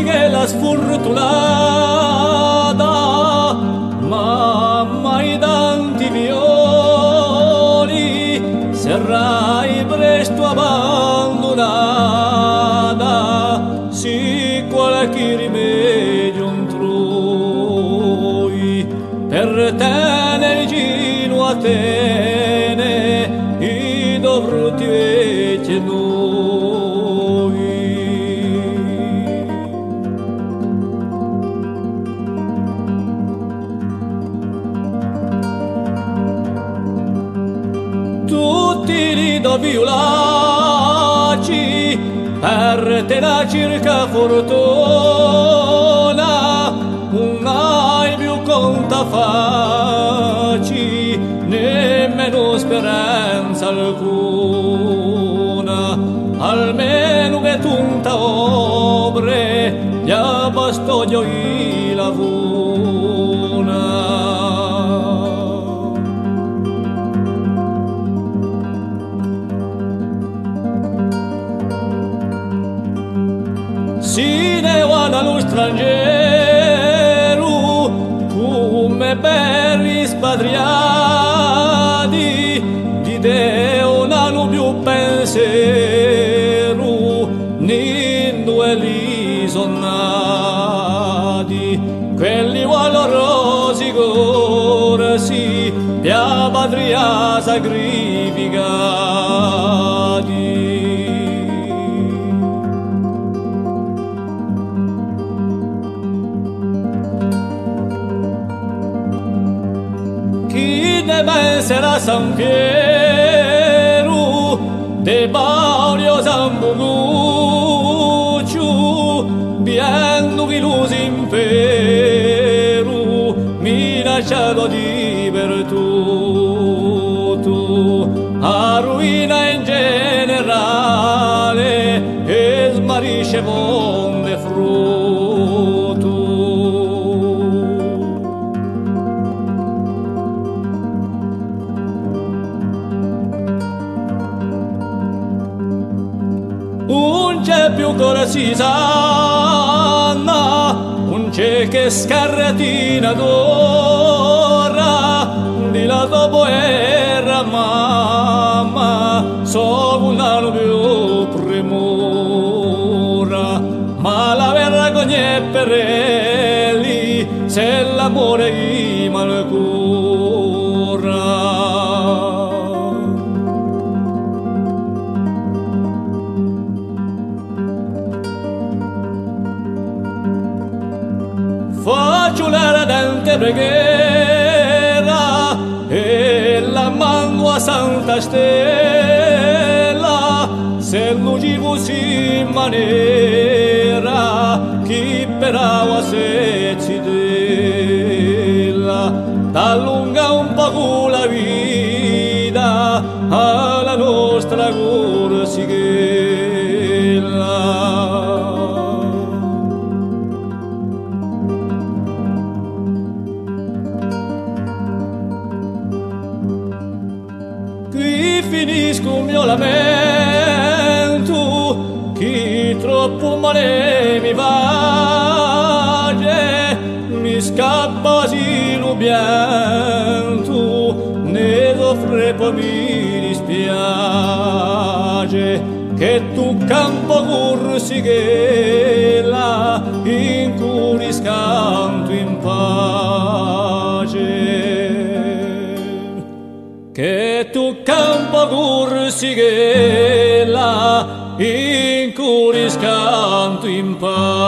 che la sfortunata, mamma i tanti violi, serrai presto abbandonata, sì qualche rimedio non trovi, per te vicino a te i dovrò ti vece noi. Tutti li do violacci per te la circa fortuna, non hai più conta facci, nemmeno speranza alcuna, almeno che tunta obre gli abbasto i lavuna. Si ne va allo straniero come belli spatriati, di Deo non hanno più pensiero, nindo e li sono nati, quelli valorosi corsi pia patria sacrificati. Chi deve essere San Piero, de Paolo San Boguccio, viendo che lo impero, minacciato di per tutto, a ruina in generale, e smarisce fonde frutto. Non c'è più corsi sanna, non c'è che scarratina d'ora, di la dopo era mamma, so un anno più premura, ma la vergogna è per elli, se l'amore gli malcura. Faccio l'ardente preghiera e la mando a Santa Stella, se luci così in maniera chi per acqua se ci della, t'allunga un po' la vita alla nostra corsighella. Qui finisco il mio lamento, chi troppo male mi face, mi scappa sì lo pianto, ne soffre poi mi dispiace, che tu campo corsi che là in cui riscanto in pace. Che tu campo corsi che là in cui riscanto in pace.